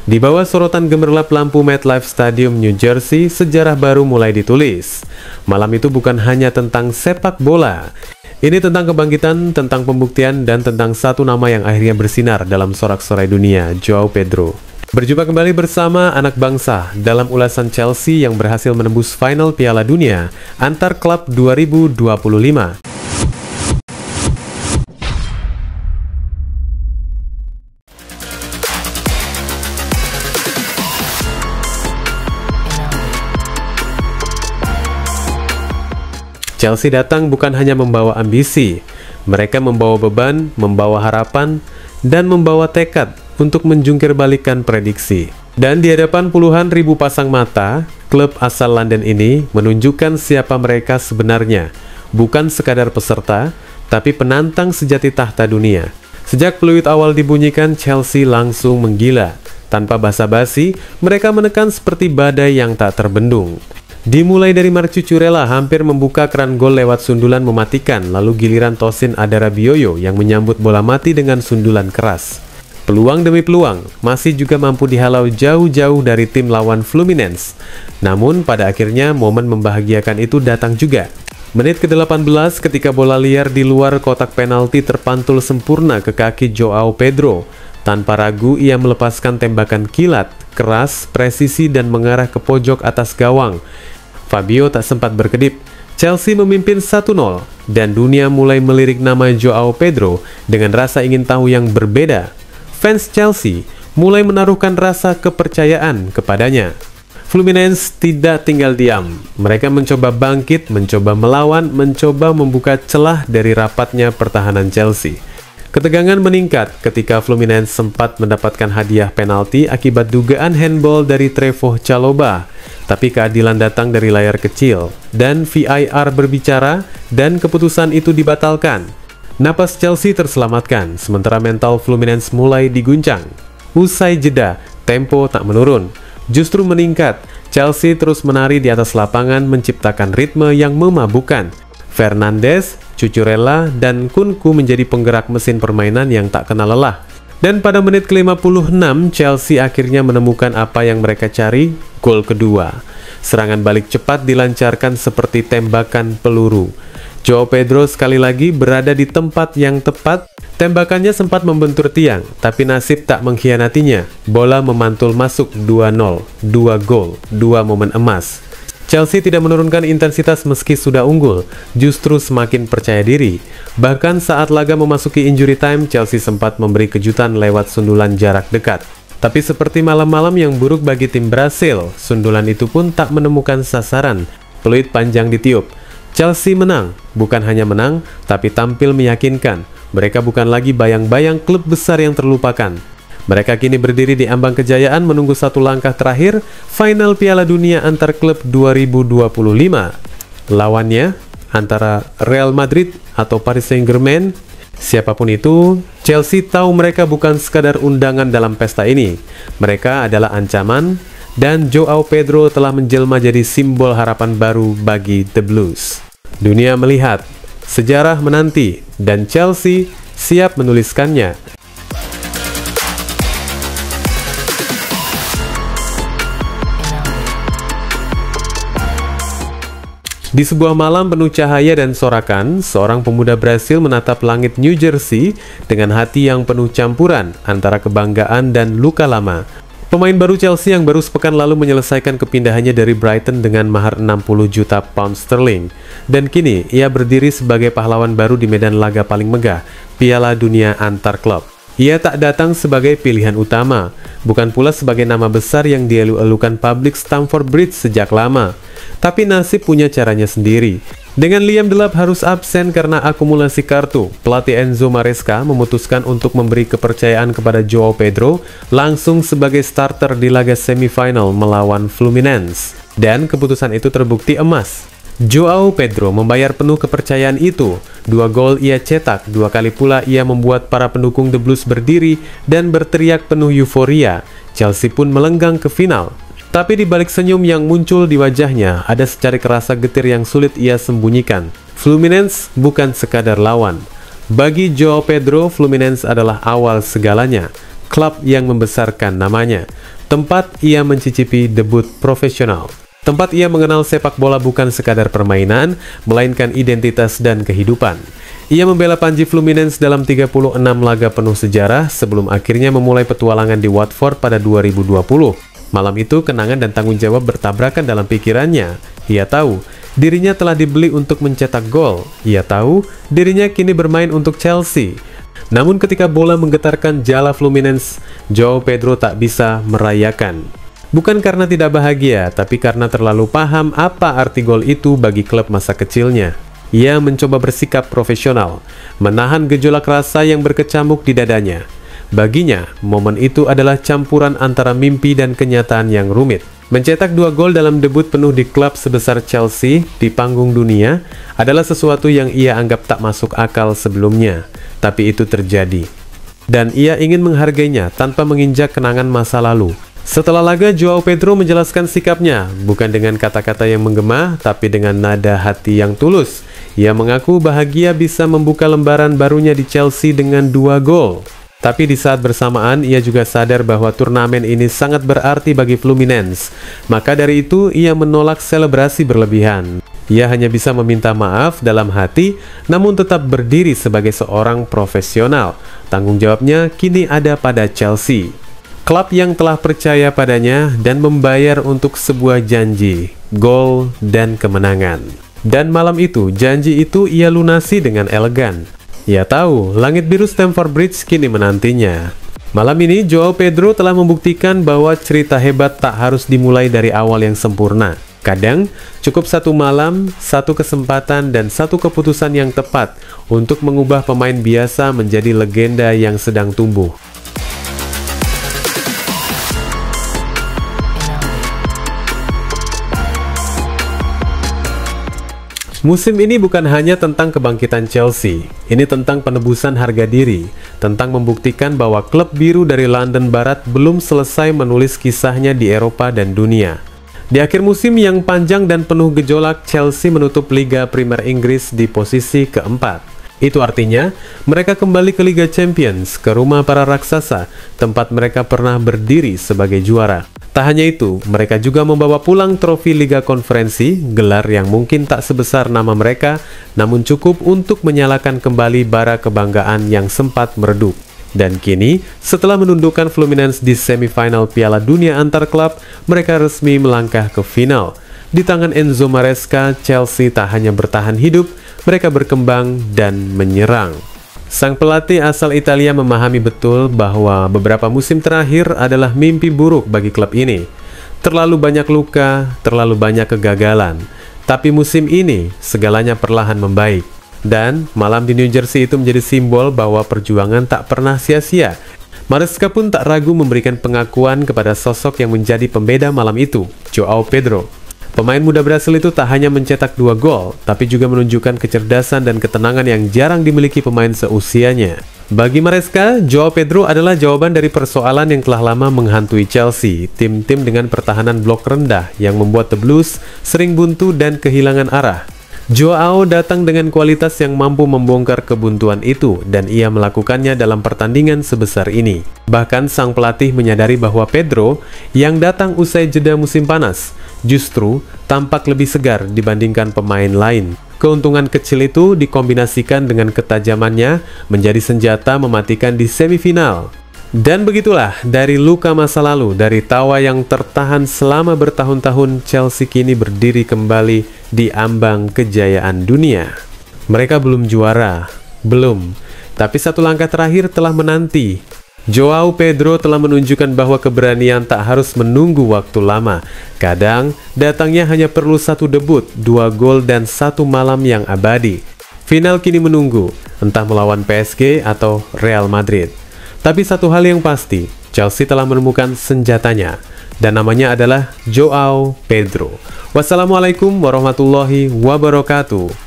Di bawah sorotan gemerlap lampu MetLife Stadium, New Jersey, sejarah baru mulai ditulis. Malam itu bukan hanya tentang sepak bola. Ini tentang kebangkitan, tentang pembuktian, dan tentang satu nama yang akhirnya bersinar dalam sorak-sorai dunia, Joao Pedro. Berjumpa kembali bersama anak bangsa dalam ulasan Chelsea yang berhasil menembus final Piala Dunia antar klub 2025. Chelsea datang bukan hanya membawa ambisi, mereka membawa beban, membawa harapan, dan membawa tekad untuk menjungkir balikan prediksi. Dan di hadapan puluhan ribu pasang mata, klub asal London ini menunjukkan siapa mereka sebenarnya, bukan sekadar peserta, tapi penantang sejati tahta dunia. Sejak peluit awal dibunyikan, Chelsea langsung menggila. Tanpa basa-basi, mereka menekan seperti badai yang tak terbendung. Dimulai dari Marc Cucurella hampir membuka keran gol lewat sundulan mematikan, lalu giliran Tosin Adarabioyo yang menyambut bola mati dengan sundulan keras. Peluang demi peluang masih juga mampu dihalau jauh-jauh dari tim lawan Fluminense. Namun pada akhirnya momen membahagiakan itu datang juga. Menit ke-18 ketika bola liar di luar kotak penalti terpantul sempurna ke kaki Joao Pedro. Tanpa ragu ia melepaskan tembakan kilat, keras, presisi dan mengarah ke pojok atas gawang. Fabio tak sempat berkedip. Chelsea memimpin 1-0 dan dunia mulai melirik nama Joao Pedro dengan rasa ingin tahu yang berbeda. Fans Chelsea mulai menaruhkan rasa kepercayaan kepadanya. Fluminense tidak tinggal diam. Mereka mencoba bangkit, mencoba melawan, mencoba membuka celah dari rapatnya pertahanan Chelsea. Ketegangan meningkat ketika Fluminense sempat mendapatkan hadiah penalti akibat dugaan handball dari Trevoh Chalobah. Tapi keadilan datang dari layar kecil, dan VAR berbicara, dan keputusan itu dibatalkan. Napas Chelsea terselamatkan, sementara mental Fluminense mulai diguncang. Usai jeda, tempo tak menurun, justru meningkat. Chelsea terus menari di atas lapangan menciptakan ritme yang memabukkan. Fernandes, Cucurella, dan Kunku menjadi penggerak mesin permainan yang tak kenal lelah. Dan pada menit ke-56, Chelsea akhirnya menemukan apa yang mereka cari, gol kedua. Serangan balik cepat dilancarkan seperti tembakan peluru. Joao Pedro sekali lagi berada di tempat yang tepat. Tembakannya sempat membentur tiang, tapi nasib tak mengkhianatinya. Bola memantul masuk 2-0, 2 gol, 2 momen emas. Chelsea tidak menurunkan intensitas meski sudah unggul, justru semakin percaya diri. Bahkan saat laga memasuki injury time, Chelsea sempat memberi kejutan lewat sundulan jarak dekat. Tapi seperti malam-malam yang buruk bagi tim Brasil, sundulan itu pun tak menemukan sasaran. Peluit panjang ditiup. Chelsea menang, bukan hanya menang, tapi tampil meyakinkan. Mereka bukan lagi bayang-bayang klub besar yang terlupakan. Mereka kini berdiri di ambang kejayaan menunggu satu langkah terakhir, final Piala Dunia antar klub 2025. Lawannya antara Real Madrid atau Paris Saint-Germain. Siapapun itu, Chelsea tahu mereka bukan sekadar undangan dalam pesta ini. Mereka adalah ancaman, dan Joao Pedro telah menjelma jadi simbol harapan baru bagi The Blues. Dunia melihat, sejarah menanti, dan Chelsea siap menuliskannya. Di sebuah malam penuh cahaya dan sorakan, seorang pemuda Brasil menatap langit New Jersey dengan hati yang penuh campuran antara kebanggaan dan luka lama. Pemain baru Chelsea yang baru sepekan lalu menyelesaikan kepindahannya dari Brighton dengan mahar 60 juta pound sterling. Dan kini ia berdiri sebagai pahlawan baru di medan laga paling megah, Piala Dunia antar klub. Ia tak datang sebagai pilihan utama, bukan pula sebagai nama besar yang dielu-elukan publik Stamford Bridge sejak lama. Tapi nasib punya caranya sendiri. Dengan Liam Delap harus absen karena akumulasi kartu, pelatih Enzo Maresca memutuskan untuk memberi kepercayaan kepada Joao Pedro langsung sebagai starter di laga semifinal melawan Fluminense. Dan keputusan itu terbukti emas. Joao Pedro membayar penuh kepercayaan itu. 2 gol ia cetak, 2 kali pula ia membuat para pendukung The Blues berdiri dan berteriak penuh euforia. Chelsea pun melenggang ke final. Tapi di balik senyum yang muncul di wajahnya, ada secarik rasa getir yang sulit ia sembunyikan. Fluminense bukan sekadar lawan. Bagi Joao Pedro, Fluminense adalah awal segalanya. Klub yang membesarkan namanya. tempat ia mencicipi debut profesional. Tempat ia mengenal sepak bola bukan sekadar permainan, melainkan identitas dan kehidupan. Ia membela Panji Fluminense dalam 36 laga penuh sejarah sebelum akhirnya memulai petualangan di Watford pada 2020. Malam itu, kenangan dan tanggung jawab bertabrakan dalam pikirannya. Ia tahu dirinya telah dibeli untuk mencetak gol. Ia tahu dirinya kini bermain untuk Chelsea. Namun ketika bola menggetarkan jala Fluminense, João Pedro tak bisa merayakan. Bukan karena tidak bahagia, tapi karena terlalu paham apa arti gol itu bagi klub masa kecilnya. Ia mencoba bersikap profesional, menahan gejolak rasa yang berkecamuk di dadanya. Baginya, momen itu adalah campuran antara mimpi dan kenyataan yang rumit. Mencetak 2 gol dalam debut penuh di klub sebesar Chelsea di panggung dunia adalah sesuatu yang ia anggap tak masuk akal sebelumnya. Tapi itu terjadi. Dan ia ingin menghargainya tanpa menginjak kenangan masa lalu. Setelah laga, João Pedro menjelaskan sikapnya, bukan dengan kata-kata yang menggema, tapi dengan nada hati yang tulus. Ia mengaku bahagia bisa membuka lembaran barunya di Chelsea dengan 2 gol. Tapi di saat bersamaan, ia juga sadar bahwa turnamen ini sangat berarti bagi Fluminense. Maka dari itu, ia menolak selebrasi berlebihan. Ia hanya bisa meminta maaf dalam hati, namun tetap berdiri sebagai seorang profesional. Tanggung jawabnya kini ada pada Chelsea. Klub yang telah percaya padanya dan membayar untuk sebuah janji, gol, dan kemenangan. Dan malam itu, janji itu ia lunasi dengan elegan. Ia tahu, langit biru Stamford Bridge kini menantinya. Malam ini, João Pedro telah membuktikan bahwa cerita hebat tak harus dimulai dari awal yang sempurna. Kadang, cukup 1 malam, 1 kesempatan, dan 1 keputusan yang tepat untuk mengubah pemain biasa menjadi legenda yang sedang tumbuh. Musim ini bukan hanya tentang kebangkitan Chelsea, ini tentang penebusan harga diri, tentang membuktikan bahwa klub biru dari London Barat belum selesai menulis kisahnya di Eropa dan dunia. Di akhir musim yang panjang dan penuh gejolak, Chelsea menutup Liga Premier Inggris di posisi keempat. Itu artinya, mereka kembali ke Liga Champions, ke rumah para raksasa, tempat mereka pernah berdiri sebagai juara. Tak hanya itu, mereka juga membawa pulang trofi Liga Konferensi, gelar yang mungkin tak sebesar nama mereka, namun cukup untuk menyalakan kembali bara kebanggaan yang sempat meredup. Dan kini, setelah menundukkan Fluminense di semifinal Piala Dunia antar klub, mereka resmi melangkah ke final. Di tangan Enzo Maresca, Chelsea tak hanya bertahan hidup, mereka berkembang dan menyerang. Sang pelatih asal Italia memahami betul bahwa beberapa musim terakhir adalah mimpi buruk bagi klub ini. Terlalu banyak luka, terlalu banyak kegagalan. Tapi musim ini, segalanya perlahan membaik. Dan malam di New Jersey itu menjadi simbol bahwa perjuangan tak pernah sia-sia. Maresca pun tak ragu memberikan pengakuan kepada sosok yang menjadi pembeda malam itu, João Pedro. Pemain muda Brasil itu tak hanya mencetak 2 gol, tapi juga menunjukkan kecerdasan dan ketenangan yang jarang dimiliki pemain seusianya. Bagi Maresca, João Pedro adalah jawaban dari persoalan yang telah lama menghantui Chelsea, tim-tim dengan pertahanan blok rendah yang membuat The Blues sering buntu dan kehilangan arah. João datang dengan kualitas yang mampu membongkar kebuntuan itu, dan ia melakukannya dalam pertandingan sebesar ini. Bahkan sang pelatih menyadari bahwa Pedro, yang datang usai jeda musim panas, justru tampak lebih segar dibandingkan pemain lain. Keuntungan kecil itu dikombinasikan dengan ketajamannya menjadi senjata mematikan di semifinal. Dan begitulah, dari luka masa lalu, dari tawa yang tertahan selama bertahun-tahun, Chelsea kini berdiri kembali di ambang kejayaan dunia. Mereka belum juara, belum, tapi satu langkah terakhir telah menanti. João Pedro telah menunjukkan bahwa keberanian tak harus menunggu waktu lama. Kadang, datangnya hanya perlu 1 debut, 2 gol, dan 1 malam yang abadi. Final kini menunggu, entah melawan PSG atau Real Madrid. Tapi satu hal yang pasti, Chelsea telah menemukan senjatanya, dan namanya adalah João Pedro. Wassalamualaikum warahmatullahi wabarakatuh.